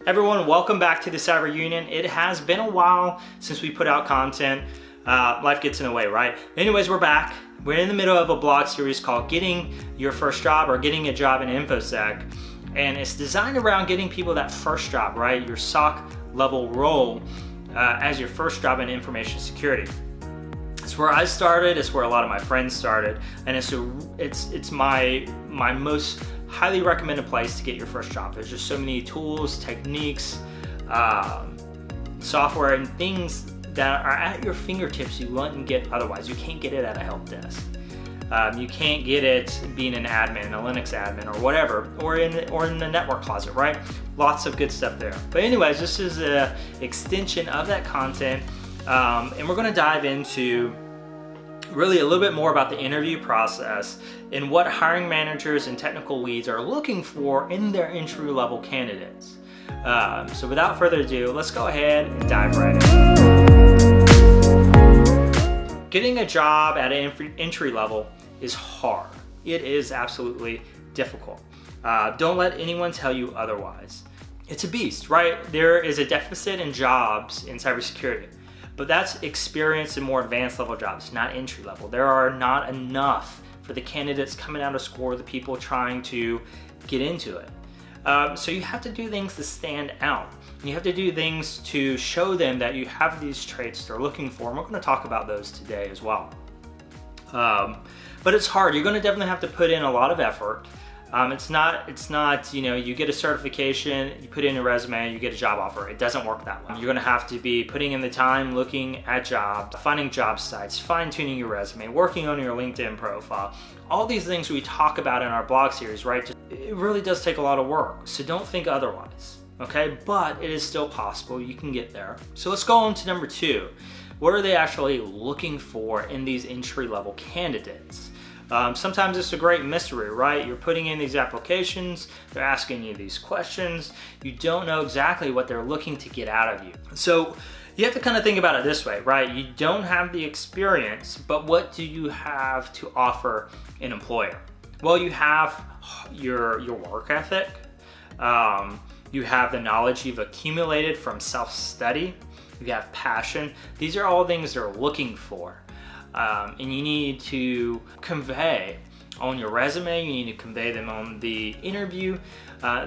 Everyone, welcome back to the Cyber Union. It has been a while since we put out content. Life gets in the way, right? Anyways, we're back. We're in the middle of a blog series called Getting Your First Job or Getting a Job in Infosec. And it's designed around getting people that first job, right? Your SOC level role as your first job in information security. It's where I started, it's where a lot of my friends started, and it's my most highly recommended place to get your first job. There's just so many tools, techniques, software, and things that are at your fingertips you wouldn't get otherwise. You can't get it at a help desk. You can't get it being an admin, a Linux admin, or whatever, or in the network closet, right? Lots of good stuff there. But anyways, this is an extension of that content, and we're going to dive into really a little bit more about the interview process and what hiring managers and technical leads are looking for in their entry-level candidates. So without further ado, let's go ahead and dive right in. Getting a job at an entry level is hard. It is absolutely difficult. Don't let anyone tell you otherwise. It's a beast, right? There is a deficit in jobs in cybersecurity. But that's experienced and more advanced level jobs, not entry level. There are not enough for the candidates coming out of school, the people trying to get into it. So you have to do things to stand out. You have to do things to show them that you have these traits they're looking for. And we're going to talk about those today as well. But it's hard. You're going to definitely have to put in a lot of effort. It's not, you get a certification, you put in a resume, you get a job offer. It doesn't work that way. You're gonna have to be putting in the time, looking at jobs, finding job sites, fine-tuning your resume, working on your LinkedIn profile. All these things we talk about in our blog series, right? It really does take a lot of work, so don't think otherwise, okay? But it is still possible, you can get there. So let's go on to number 2. What are they actually looking for in these entry-level candidates? Sometimes it's a great mystery, right? You're putting in these applications, they're asking you these questions, you don't know exactly what they're looking to get out of you. So you have to kind of think about it this way, right? You don't have the experience, but what do you have to offer an employer? Well, you have your work ethic, you have the knowledge you've accumulated from self-study, you have passion. These are all things they're looking for. And you need to convey on your resume, you need to convey them on the interview.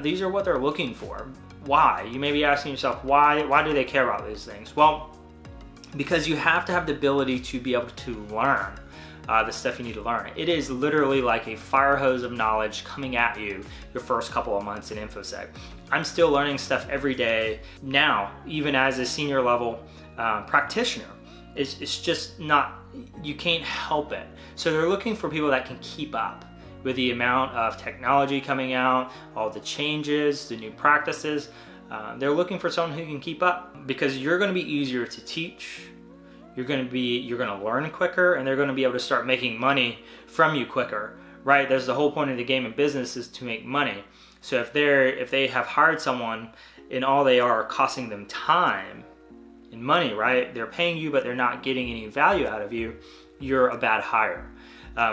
These are what they're looking for. Why? You may be asking yourself, why do they care about these things? Well, because you have to have the ability to be able to learn the stuff you need to learn. It is literally like a fire hose of knowledge coming at you your first couple of months in InfoSec. I'm still learning stuff every day now, even as a senior level practitioner. It's just not, you can't help it. So they're looking for people that can keep up with the amount of technology coming out, all the changes, the new practices. They're looking for someone who can keep up because you're going to be easier to teach. You're going to learn quicker, and they're going to be able to start making money from you quicker, right? That's the whole point of the game of business, is to make money. So if they have hired someone and all they are costing them time and money, right? They're paying you, but they're not getting any value out of you. You're a bad hire.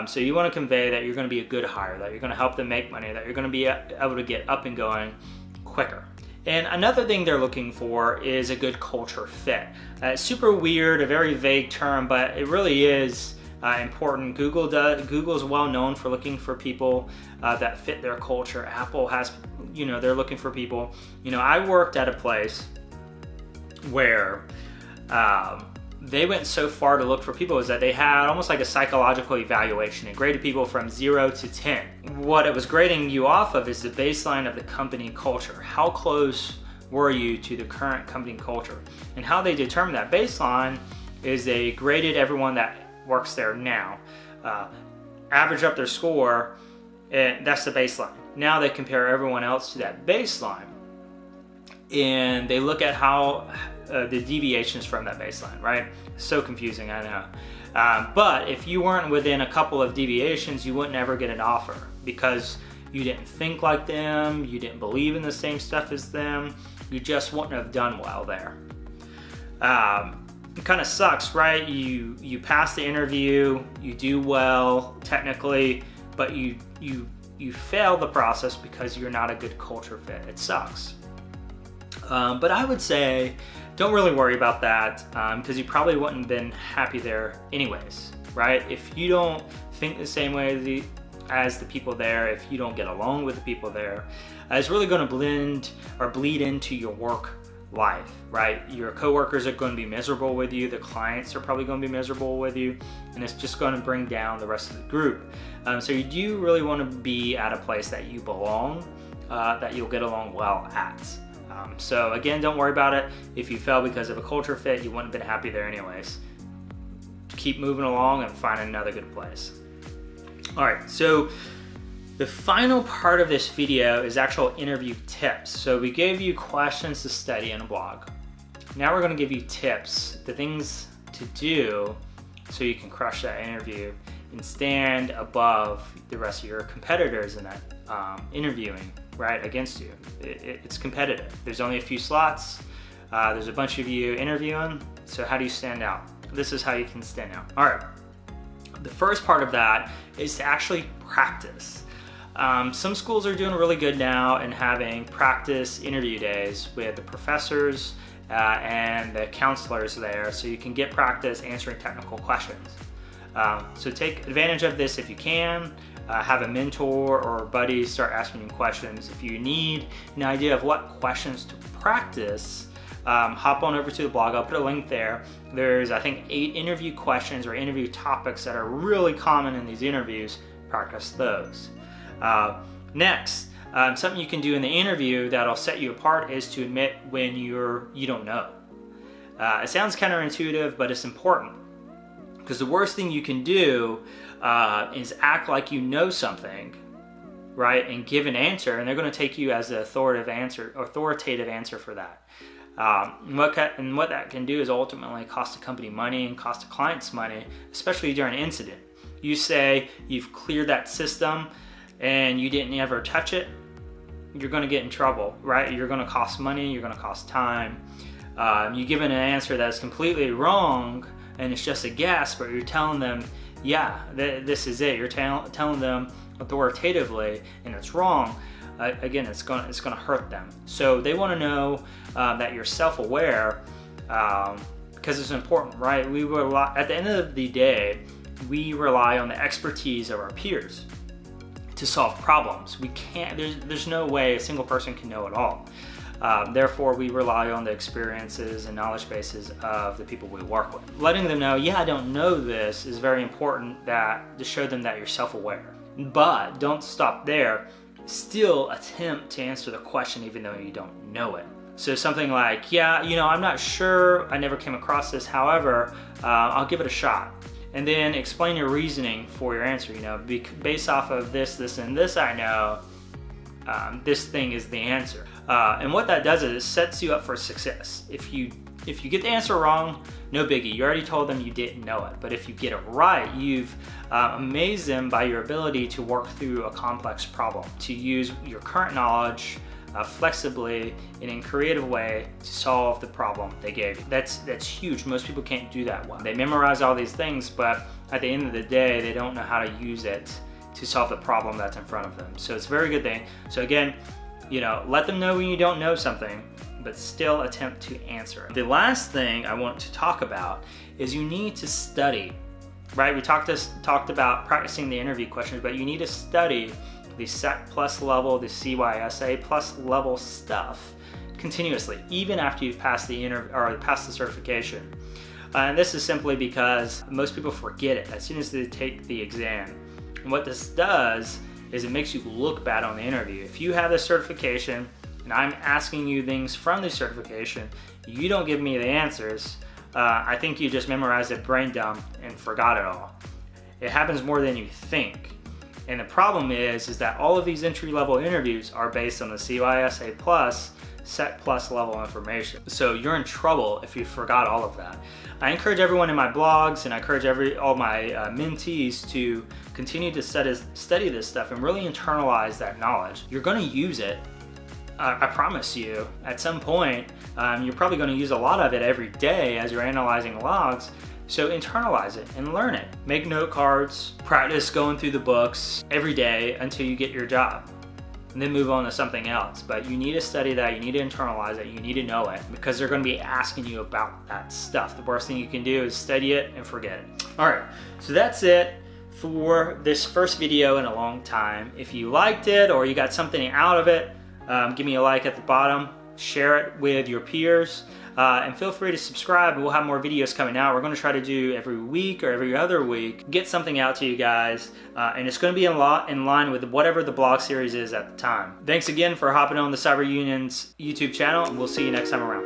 So you want to convey that you're going to be a good hire, that you're going to help them make money, that you're going to be able to get up and going quicker. And another thing they're looking for is a good culture fit. It's super weird, a very vague term, but it really is important. Google's well known for looking for people that fit their culture. Apple has, they're looking for people. I worked at a place where they went so far to look for people is that they had almost like a psychological evaluation and graded people from 0 to 10. What it was grading you off of is the baseline of the company culture. How close were you to the current company culture? And how they determine that baseline is they graded everyone that works there now, average up their score, and that's the baseline. Now they compare everyone else to that baseline, and they look at how the deviations from that baseline, right? So confusing, I know. But if you weren't within a couple of deviations, you wouldn't ever get an offer because you didn't think like them, you didn't believe in the same stuff as them, you just wouldn't have done well there. It kind of sucks, right? You pass the interview, you do well technically, but you fail the process because you're not a good culture fit. It sucks. But I would say don't really worry about that because you probably wouldn't have been happy there anyways, right? If you don't think the same way as the people there, if you don't get along with the people there, it's really going to blend or bleed into your work life, right? Your coworkers are going to be miserable with you, the clients are probably going to be miserable with you, and it's just going to bring down the rest of the group. So you do really want to be at a place that you belong, that you'll get along well at. So again, don't worry about it. If you fell because of a culture fit, you wouldn't have been happy there anyways. Keep moving along and find another good place. All right, so the final part of this video is actual interview tips. So we gave you questions to study in a blog. Now we're going to give you tips, the things to do so you can crush that interview and stand above the rest of your competitors in that interviewing, right, against you. It's competitive. There's only a few slots. There's a bunch of you interviewing. So how do you stand out? This is how you can stand out. All right. The first part of that is to actually practice. Some schools are doing really good now and having practice interview days with the professors and the counselors there, so you can get practice answering technical questions. So take advantage of this if you can. Have a mentor or a buddy start asking you questions. If you need an idea of what questions to practice, hop on over to the blog. I'll put a link there. There's, I think, 8 interview questions or interview topics that are really common in these interviews. Practice those. Next, something you can do in the interview that'll set you apart is to admit when you don't know. It sounds counterintuitive, but it's important, because the worst thing you can do is act like you know something, right, and give an answer, and they're going to take you as the authoritative answer for that. And what that can do is ultimately cost the company money and cost the clients money, especially during an incident. You say you've cleared that system and you didn't ever touch it, you're going to get in trouble, right? You're going to cost money, you're going to cost time. You give an answer that's completely wrong and it's just a guess, but you're telling them, yeah, this is it. You're telling them authoritatively, and it's wrong. Again, it's going to hurt them. So they want to know that you're self-aware, because it's important, right? At the end of the day, we rely on the expertise of our peers to solve problems. We can't. There's no way a single person can know it all. Therefore, we rely on the experiences and knowledge bases of the people we work with. Letting them know, yeah, I don't know this, is very important, to show them that you're self-aware. But don't stop there. Still attempt to answer the question even though you don't know it. So something like, yeah, I'm not sure, I never came across this, however, I'll give it a shot. And then explain your reasoning for your answer. Based off of this, and this I know, this thing is the answer. And what that does is it sets you up for success. If you get the answer wrong, no biggie. You already told them you didn't know it. But if you get it right, you've amazed them by your ability to work through a complex problem, to use your current knowledge flexibly and in a creative way to solve the problem they gave you. That's huge. Most people can't do that well. They memorize all these things, but at the end of the day, they don't know how to use it to solve the problem that's in front of them. So it's a very good thing. So again, let them know when you don't know something, but still attempt to answer it. The last thing I want to talk about is you need to study, right? We talked about practicing the interview questions, but you need to study the SEC plus level, the CYSA plus level stuff continuously, even after you've passed the certification. And this is simply because most people forget it as soon as they take the exam. And what this does is it makes you look bad on the interview. If you have the certification and I'm asking you things from the certification, you don't give me the answers, I think you just memorized it, brain dump, and forgot it all. It happens more than you think. And the problem is that all of these entry-level interviews are based on the CYSA plus, SEC plus level information. So you're in trouble if you forgot all of that. I encourage everyone in my blogs, and I encourage all my mentees to continue to study this stuff and really internalize that knowledge. You're going to use it. I promise you, at some point, you're probably going to use a lot of it every day as you're analyzing logs. So internalize it and learn it. Make note cards, practice going through the books every day until you get your job. and then move on to something else. But you need to study that, you need to internalize it, you need to know it, because they're going to be asking you about that stuff. The worst thing you can do is study it and forget it. All right, so that's it for this first video in a long time. If you liked it or you got something out of it, give me a like at the bottom, share it with your peers, and feel free to subscribe. We'll have more videos coming out. We're going to try to do every week or every other week, get something out to you guys, and it's going to be in line with whatever the blog series is at the time. Thanks again for hopping on the Cyber Union's YouTube channel, and we'll see you next time around.